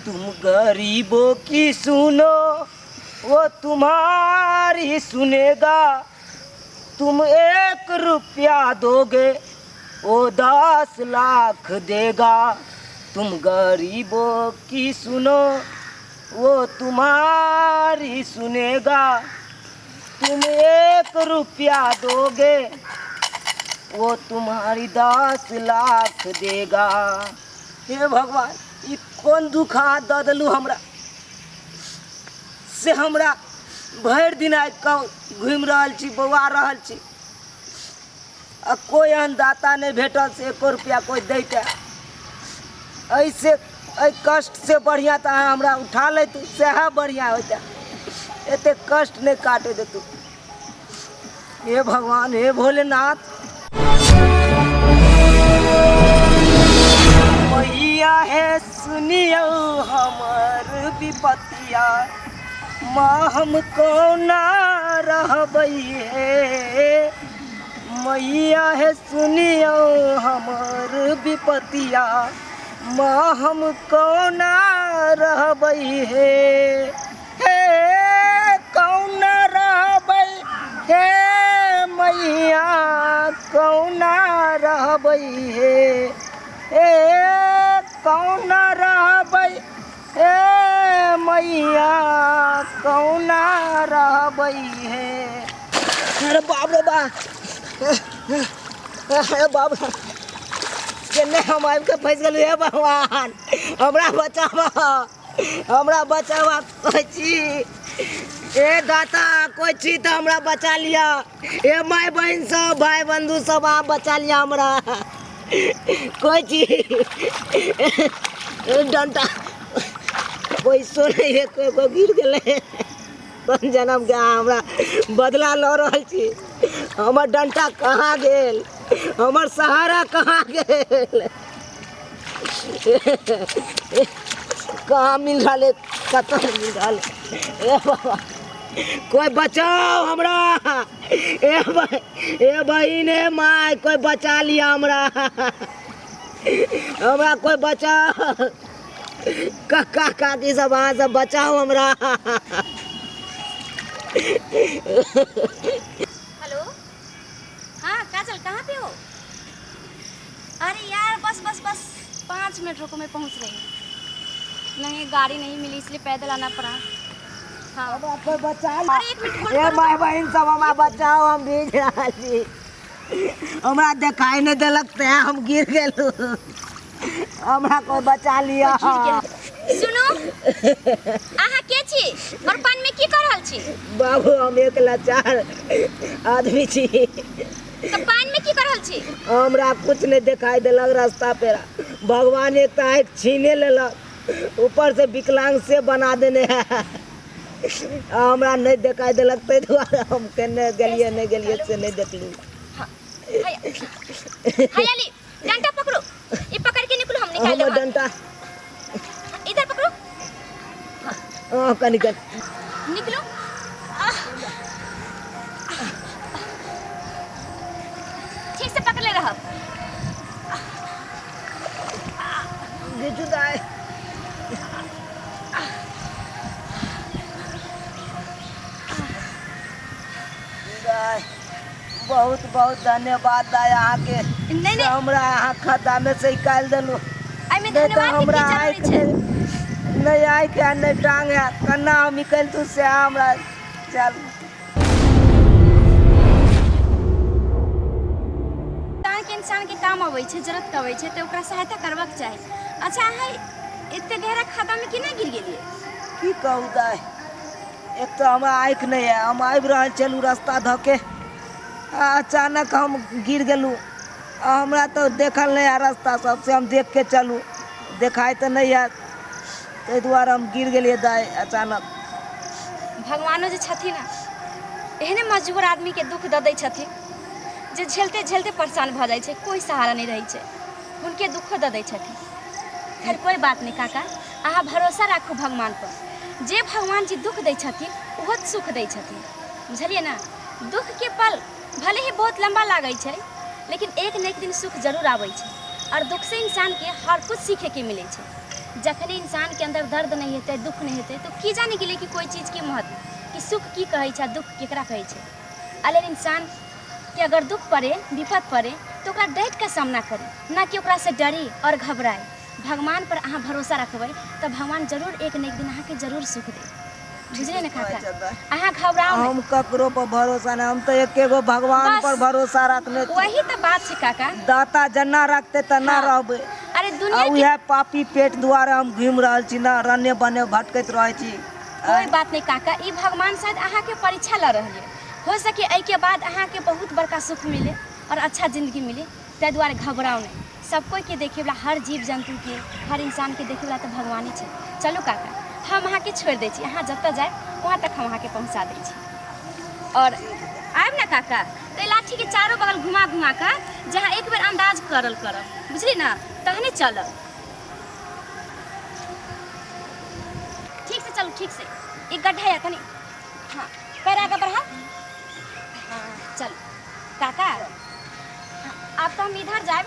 तुम गरीबों की सुनो वो तुम्हारी सुनेगा। तुम 1 रुपया दोगे वो 10 लाख देगा। तुम गरीबों की सुनो वो तुम्हारी सुनेगा। तुम 1 रुपया दोगे वो तुम्हारी 10 लाख देगा। हे भगवान, ई कौन दुख हाथ दऽ देलू हमरा से हमरा भरि दिन आइ घूमि रहल छी, बौआ रहल छी, आ कोई अन्नदाता नहीं भेटल से 1 रुपया कोई दैते। ऐसे एहि कष्ट से बढ़िया तो अहाँ हमरा उठा लेतू, सएह बढ़िया होता। एते कष्ट नहीं काटे देतू। हे भगवान, हे भोलेनाथ। मैया है सुनियो हमर विपतिया, माँ हमको ना रहबई है। मैया है सुनियो हमर विपतिया, माँ हमको ना रहबई है। हे कौन रहबई हे मैया, कौन रहबई है। कौन रहबई हे मैया, कौन रहबई है। अरे बाप रे बाप, बाप केने हम आबि के फंस गेलू। हे भगवान, हमरा बचावा, हमरा बचावा कोई छी। ए दाता कोई छी तो हमरा बचा लिया। ए माय बहन सब, भाई बंधु सब, आप बचा लिया हमरा। कोई छी डंटा पैसो नहीं है, कोई गिर गए। कौन जन्म के हमरा बदला ल रहल छी। हमर डंटा कहाँ गेल, हमर सहारा कहाँ गेल। कहाँ मिल रहा है, कतऽ मिल रहा है। बाबा कोई बचाओ हमरा। ए बहिन, ए माय, कोई बचा लिया हमरा। हमरा कोई बचाओ, काका काकी सब अहाँ सब बचाओ हमरा। हेलो, हाँ काजल कहाँ पे हो? अरे यार बस 5 मिनट रुको, मैं पहुँच रही हूँ। नहीं गाड़ी नहीं मिली इसलिए पैदल आना पड़ा। हाँ कोई बचा। अरे 1 मिनट ए माय बहन सब हमरा बचाओ, हम भीज रहा छी। हमरा देखाई नहीं देलक ते हम गिर गेलू। हमरा कोई बचा लिया। सुनो, अहाँ के छी और पान में की कर रहल छी? बाबू हम एक लाचार आदमी छी। तो पान में की कर रहल छी? हमरा कुछ नहीं दिखाई देलक रास्ता पे। भगवान एक तो आँख छीने लेलक, ऊपर से विकलांग से बना देने है। हमरा नहीं दिखाई देलक, ते दुआरे हम केने गेलिए नहीं गेलिए से नहीं देखलू। हयाली डंडा पकड़ो, ये पकड़ के निकलो, हम निकाल लेंगे डंडा। इधर पकड़ो। हाँ कनिकन निकलो। ठीक से पकड़ ले रहा। गिजू दाई। बहुत बहुत धन्यवाद दाई अहाँ के। नहीं नहीं, हमरा अहाँ खद्दा में से निकाल देलू। आई में धन्यवाद की जरूरत है। नहीं आई क्या नहीं टांग है, कन्ना हम निकल तू से हमरा चल। इंसान के काम आवे छे, जरूरत आवे छे तो ओकरा सहायता करबाक चाही। अच्छा है इतने गहरा खाता में केना गिर गेलिए? की कहू दाई, एक तो हमरा आँख नहीं है, हम आबि रहल चलू रास्ता धके, अचानक हम गिर गेलू। हमरा तो देखल नहीं है रास्ता, सबसे हम देख के चलू, देखाई तो नहीं है, ते दुआरे हम गिर गेलिए दाई अचानक। भगवानो जे छथिन ना, एहने मजबूर आदमी के दुख दऽ दै छथिन जे झेलते झेलते परेशान भ जाइ छै, कोई सहारा नहीं रही छै, उनके दुख दऽ दै छथिन। खैर कोई बात नहीं काका, अहाँ भरोसा राखू भगवान पर। जे भगवान जी दुख दै छथिन ओहो सुख दै छथिन, बुझलिए ना। दुख के पल भले ही बहुत लंबा लागै छै, लेकिन एक न एक दिन सुख जरूर आबै छै, और दुख से इंसान के हर कुछ सीखे के मिले छै। जखने इंसान के अंदर दर्द नहीं हेतै दुख नहीं हेतै तो की जाने के लिए कि कोई चीज के महत्व कि सुख की कहै छै दुख केकरा कहै छै। अलेर इंसान के अगर दुख पड़े विपद पड़े तो ओकरा डट के सामना करी ना कि ओकरा से डरी और घबराए। भगवान पर अहाँ भरोसा रखबै तो भगवान जरूर एक न एक दिन अहाँ के जरूर सुख दे। बुझलिए ना काका, अहाँ घबराओ हम ककरो पर भरोसा नहीं, हम तो एकेगो भगवान बस। पर भरोसा रखने छी। वही तो बात है काका। दाता जना रखते त ना हाँ। रहबै। अरे दुनिया के उहे पापी पेट द्वारा हम घूम रहल छी ना, रन्ने बन्ने भटकैत रहै छी। कोई बात नहीं काका, ई भगवान शायद अहाँ के परीक्षा ल रही है। हो सके एहि के बाद अहाँ के बहुत बड़का सुख मिले और अच्छा जिंदगी मिले। ताहि दुआरे घबराओ नहीं। सब कोई के देखे वाला, हर जीव जंतु के, हर इंसान के देखे वाला तो भगवान ही है। चलो काका, हम अहाँ के छोड़ दै छी, अहाँ जतऽ जाए वहाँ तक हम अहाँ के पहुँचा दै छी। और आयब ना काका तो लाठी के चारों बगल घुमा घुमा कर जहाँ एक बेर अंदाज करल करब, बुझली ना, तहने चलब। ठीक से चलो, ठीक से। एक गड्ढा है तनी, हाँ पैर आगे बढ़ा। हाँ चलो काका, हाँ, अब तो हम इधर जाए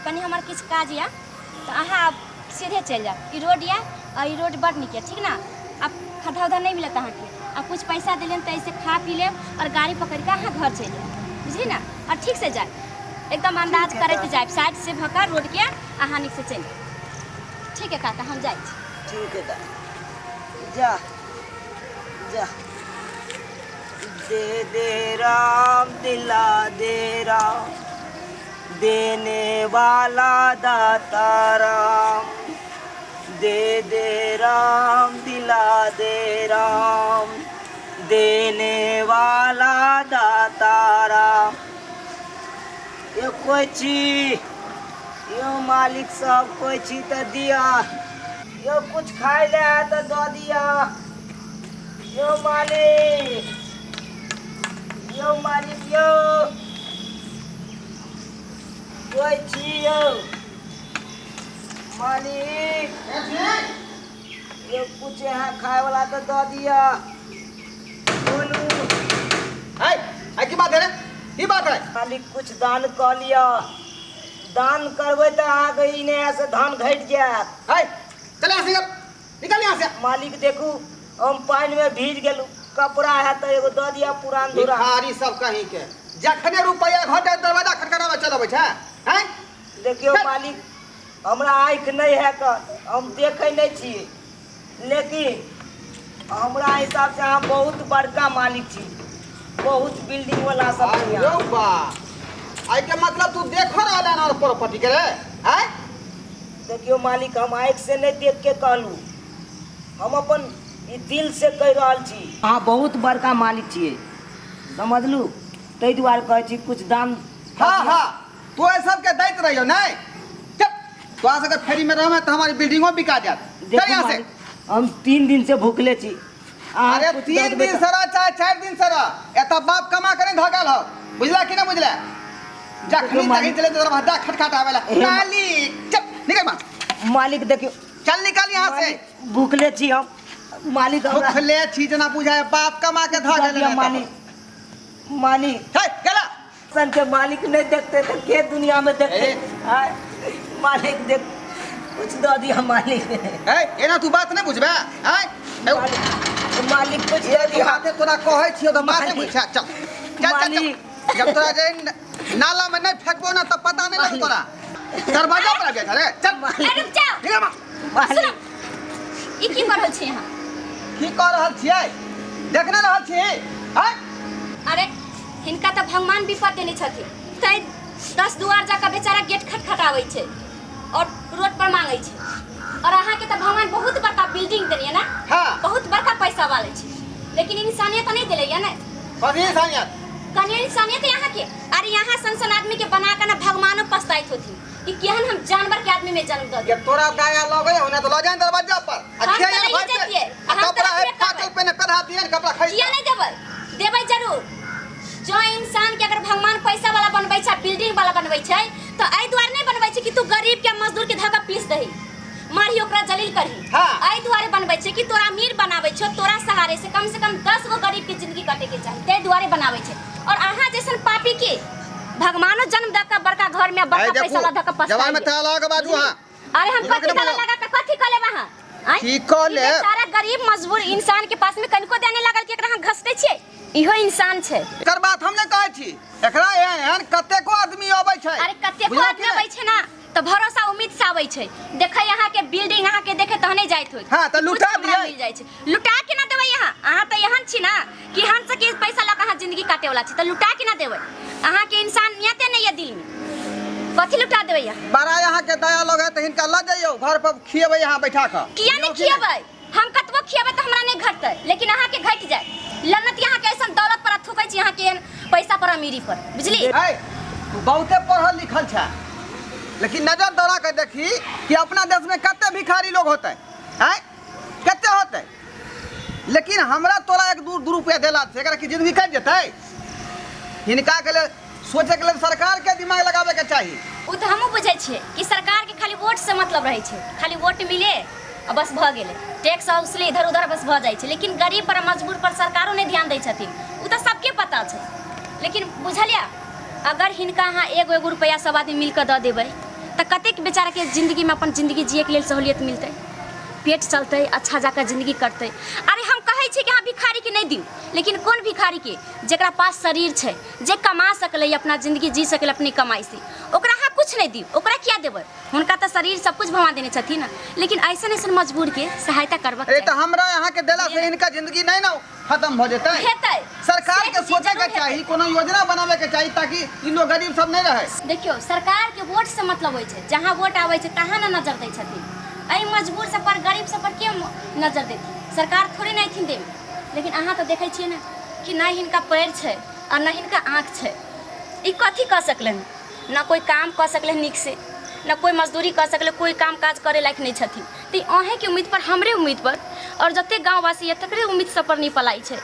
कनी हमार किछ काज या तो अहाँ आप सीधे चल जाओ। ई रोड या और ई रोड बड़ निक है, ठीक ना। अब खड्डा उधर नहीं मिलता अहाँ के। अब कुछ पैसा दिले तो ऐसे खा पी ले और गाड़ी पकड़ के अहाँ घर चल जाए, बुझली ना। और ठीक से जाए, एकदम अंदाज करते जाए, साइड से भकर रोड के अहाँ निक से चल जाए। ठीक है काका, हम जाए। ठीक है जा जा। दे दे राम दिला दे राम, देने वाला दाता राम। दे दे राम दिला दे राम, देने वाला दाता राम। ये कोई चीज, यो मालिक साहब कोई चीज तो दिया, यो कुछ खाए ले आया तो दो दिया। यो मालिक, यो मालिक, यो कोई चीज, यो मालिक, यो कुछ यहाँ खाए वाला तो दो दिया। बोलू की बात है रे? की बात है? मालिक कुछ दान कर लिया, दान करबे तो आगे इन्हें से धान घट जाए। चले यहाँ से, निकल यहाँ से। मालिक देखू हम पानी में भीज गेलू, कपड़ा है तो एगो दो दिया पुरान धुरा। भिखारी सब कहीं के जखने रुपया घटे दरवाजा खटखटावे चलबे छै हैं। देखियो मालिक, हमरा आँख नहीं है कर, हम देखे नहीं छी, लेकिन हमरा हिसाब से अहाँ बहुत बड़का मालिक छी, बहुत बिल्डिंग वाला सब छी अरे अहाँ। बा, आई के मतलब तू देखो रहला ना प्रॉपर्टी के रे हैं। देखियो मालिक, हम आँख से नहीं देख के कहलू, हम अपन ई दिल से कह रहल छी, अहाँ बहुत बड़का मालिक छियै, समझलू। ताहि दुआरे कहै छी कुछ दान। हाँ तू ये सब के दैत रहियो नहीं। चल तो आज अगर फेरी में रहमे तो हमारी बिल्डिंगो बिका जात। चल यहाँ से। हम 3 दिन से भूखले छी। अहाँ अरे कुछ 3 दऽ देबै दिन तऽ- सरा चाहे 4 दिन सरा एत बाप कमा करे धगल हो, बुझला कि ना बुझला। जखनी तखनी चले तो दरवाजा खटखटावेला मालिक। चल निकल बा मालिक देखियो, चल निकल यहाँ से। भूखले छी हम मालिक, हमरा भूखले चीज ना बुझाए, बाप कमा के दऽ धगल दिअ है मालिक। मालिक हे गेला सन के मालिक नहीं देखते तो के दुनिया में देखते। आय, मालिक देख कुछ दो दिया मालिक। हे एना तू बात नहीं बुझबे हैं। मालिक कुछ ये दे दिया। बातें तोरा कहै छियो तो बात नहीं मालिक। बुझा। चल चल चल मालिक। जब तोरा जे नाला में नहीं फेंकबो ना तब पता नहीं लग तोरा। दरवाजा पर बैठा रे चल अरे रुक जाओ। निकल बा। मालिक ई की कर रहल छी यहाँ? की कह रहल छियै? देखने रहल छी हैं। अरे हिनका तो भगवान विपद देने छथिन, तै 10 दुआर जाकर बेचारा गेट खटखटाबै छै और रोड पर मांगै छै। और अहाँ के तो भगवान बहुत बड़का बिल्डिंग देलिए ना, हाँ। बहुत बड़का पैसा वाले छै, लेकिन इंसानियत नहीं दिले या ना। कथी इंसानियत? कनी इंसानियत यहाँ के। अरे यहाँ सन आदमी के बना कर ना भगवानो पछताइत होथिन कि केहन हम जानवर के आदमी में जन्म दे जब तोरा गाया लगे हो ना तो ल जाए दरवाजा पर। हम तो नहीं देतिए, हम तो कपड़ा है नहीं देबै। फाटल पे ने पहना दिए कपड़ा खरीद। किया नहीं देबै? देबै जरूर। जो इंसान के अगर भगवान पैसा वाला बनबै छै, बिल्डिंग वाला बनबै छै, तो एहि दुआरे नहीं बनबै छै कि तू गरीब के मजदूर के धक्का पीस दही, मारही ओकरा जलील करही। हाँ। एहि दुआरे बनबै छै कि तोरा अमीर बनाबै छौ, तोरा सहारे से कम 10 गो गरीब के जिंदगी कटे के चाही, ताहि दुआरे बनाबै छै। और अहाँ जैसन पापी के भगवानो जन्म दऽ के बड़का घर में बड़का पैसा वाला धक्का पछताइए। जवान में ताला के बाजू हां। अरे हम कथी ताला लगा के कथी कले वहां आय की कले सारा गरीब मजबूर इंसान के पास में कनको देने लागल कि एकरा हम घसते छियै इहो इंसान छै एकर बात हम नै कहै छी एकरा एहन कतेको आदमी अबै छै अरे कतेको आदमी अबै छै ना तो भरोसा उम्मीद से आबै छै देखै यहाँ के बिल्डिंग यहाँ के देखे तहने जाइत होय हां त लुटा दियै मिल जाय छै लुटा के ना देबै यहाँ अहाँ त यहन छी ना कि हम से के पैसा लगा अहाँ जिंदगी काटे वाला छी त लुटा के ना देबै अहाँ के इंसानियत नहीं है दिल में कथि लुटा देबै यहाँ बड़ा यहाँ के दया लगे त हिनका ल जाइयो घर पर खियेबै यहाँ बैठा के किया नहीं खियेबै हम कतबो खियेबै त हमरा नहीं घटतै लेकिन अहाँ के घट जाय लन्नत यहाँ के ऐसा दौलत पर थूकै छी यहाँ के पैसा पर अमीरी पर बुझली ए बहुते पढ़ल लिखल छै लेकिन नजर दौड़ा के देखी कि अपना देश में कते भिखारी लोग होते हैं कते होते लेकिन हमरा तोरा एक दू रुपया देला से एकरा की जिंदगी कट जेतै हिनका के लिए सोचे के लिए सरकार के दिमाग लगावे के चाहिए उ त हमहु बुझै छियै कि सरकार के खाली वोट से मतलब रहै छै खाली वोट मिले और बस भ गेलै टैक्स उसले इधर उधर बस भ जाइ छै लेकिन गरीब पर मजबूर पर सरकारो नहीं ध्यान दै छथिन उ त सबके पता छै लेकिन बुझलिया अगर हिनका अहाँ एगो रुपया सब आदमी मिलकर दऽ देबै त कतेक बेचारा के जिंदगी में अपन जिंदगी जिए के लिए सहूलियत मिलतै पेट चलते अच्छा जाकर जिंदगी कटते अरे हम कहै छी कि अहाँ भिखारी के नहीं दिउ लेकिन कौन भिखारी के जेकरा पास शरीर छै जे कमा सकलै अपना जिंदगी जी सकलै अपनी कमाई से ओकरा अहाँ कुछ नहीं दिउ ओकरा क्या देबै हुनका त शरीर सब कुछ भगवान देने छथिन ना लेकिन ऐसन ऐसन मजबूर के सहायता करबा ए त हमरा यहाँ के देला से इनका जिंदगी नहीं ना खत्म हो जेतै हेतै सरकार के सोचे के चाहिए कोनो योजना बनावे के चाहिए ताकि इन लोग गरीब सब नहीं रहे देखियो सरकार के वोट से मतलब होय छै जहां वोट आबै छै तहां ना नजर दै छथिन एहि मजबूर सब पर गरीब सब पर के नजर देती सरकार थोड़ी नहीं थी देवे लेकिन अहाँ तो देखे छियै ना कि ना हिनका पैर छै और ना हिनका आँख छै ई कथी कह सकलै ना कोई काम कह सकलै नीक से ना कोई मजदूरी कर सकले कोई काम काज करे लायक नहीं छथिन तो अहें के उम्मीद पर हमरे उम्मीद पर और जते गाँववासी है तकरे उम्मीद सब पर नहीं पलाई छै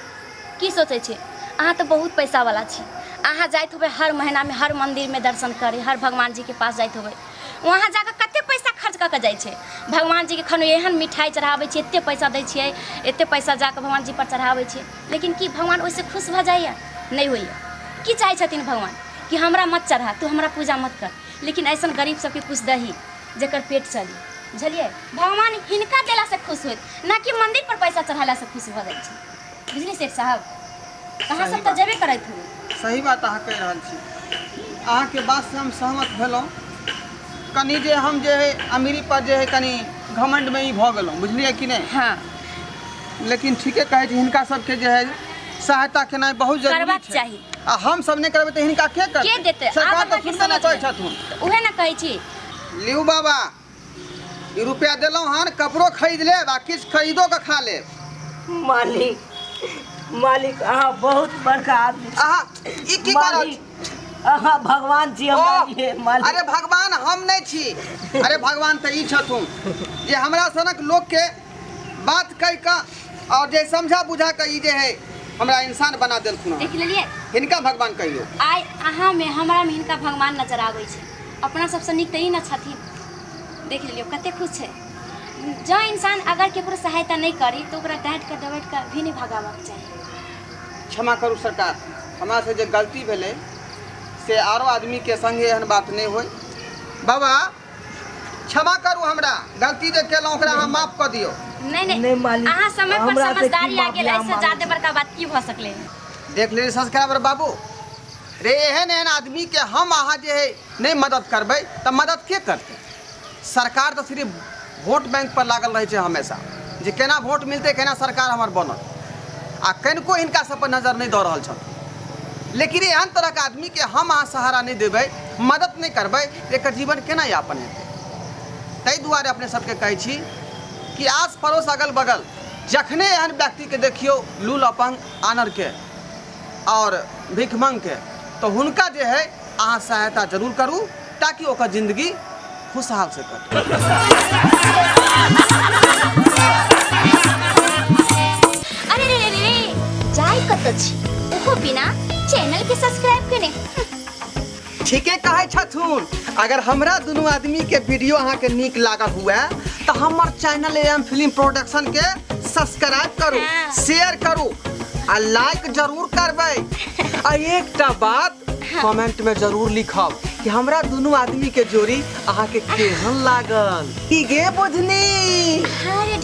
की सोचे छे अहाँ तो बहुत पैसा वाला छी अहाँ जाइत होबे हर महीना में हर मंदिर में दर्शन करे हर भगवान जी के पास जाइत होबे वहाँ जाकर कते पैसा खर्च करके जाए छे भगवान जी के खनो एहन मिठाई चढ़ावे छे एते पैसा दै छियै एते पैसा जाकर भगवान जी पर चढ़ावे छे लेकिन की भगवान ओइसे खुश भ जाइए नहीं होइए की चाहे छथिन भगवान कि हमरा मत चढ़ा तू हमरा पूजा मत कर लेकिन ऐसा गरीब सबके कुछ दही जेकर पेट चली बुझलिए भगवान हिनका देला से खुश होत ना कि मंदिर पर पैसा चढ़ाला से खुश भ जाए छे बुझली सेठ साहब अहाँ सब तो जेबे करैत हो सही बात अहाँ कह रहल छी अहाँ के बात से हम सहमत भेलौं कनी जे हम जे है अमीरी पर जे है कनी घमंड में ही भ गेलौं बुझलिए कि नहीं हाँ लेकिन ठीके कहे छी हिनका सबके जे है सहायता केनाइ बहुत जरूरी करबाक छै चाही आ हम सब नहीं करबे त हिनका के करतै के देतै सरकार तो सुनबे नहीं करै छथुन उहे ना कहै छी लियू बाबा ई रुपया देलौं हन कपड़ो खरीद लेब आ किछ खरीदो के खा लेब मालिक मालिक अहाँ बहुत बड़का आदमी अहाँ ई की करत अहाँ भगवान जी हमरा मालिक अरे भगवान हम नहीं छी अरे भगवान त ई छथुन जे हमरा सनक लोग के बात कह के और जे समझा बुझा के ई जे है हमरा इंसान बना देलखुन देख लेलिए हिनका भगवान कहियो आइ अहाँ में हमरा में हिनका भगवान नजर आबै छै अपना सबसे नीक त ई न छथिन देख लियो कते खुश छै जो इंसान अगर केकरो सहायता नहीं करी तो ओकरा डांट के डबट के भी नहीं भगावक चाहिए क्षमा करू सरकार हमरा से जे गलती भेलै से आरो आदमी के संगे एहन बात नहीं होय बाबा क्षमा करू हमरा गलती जे केलौं ओकरा हम माफ क दियौ नहीं मालिक अहाँ समय पर हमरा से समझदारी की आ गेल माफी ऐसे ज्यादा बड़का बात की भ सकले देख ले सब्सक्राइबर बाबू रे एहन एहन आदमी के हम अहाँ जे है नहीं मदद करबै त मदद के करतै सरकार तो सिर्फ वोट बैंक पर लागल रहे छै हमेशा जे केना वोट मिलते केना सरकार हमर बनत आ कनिको हिनका सब पर नजर नहीं दऽ रहल छथि लेकिन एहन तरह के आदमी के हम अहाँ सहारा नहीं देबै मदद नहीं करबै एकर जीवन केना यापन हेतै ताहि दुआरे अपने सबके कहै छी कि आस पड़ोस अगल बगल जखने एहन व्यक्ति के देखियो लूल अपंग आनर के और भिखमंग के तो हुनका जे है अहाँ सहायता जरूर करू ताकि ओकर जिंदगी खुशहाल से कटे अरे रे रे रे जाय कत छी ओहो बिना चैनल के सब्सक्राइब करे ठीके कहे छथुन अगर हमरा दुनू आदमी के वीडियो अहाँ के नीक लागल हुए तो हमर चैनल एम फिल्म प्रोडक्शन के सब्सक्राइब करू शेयर करू आ लाइक जरूर करबै आ एकटा बात कमेंट में जरूर लिखब कि हमरा दोनों आदमी के जोड़ी अहाँ के केहन लागल की गे बुझनी। अरे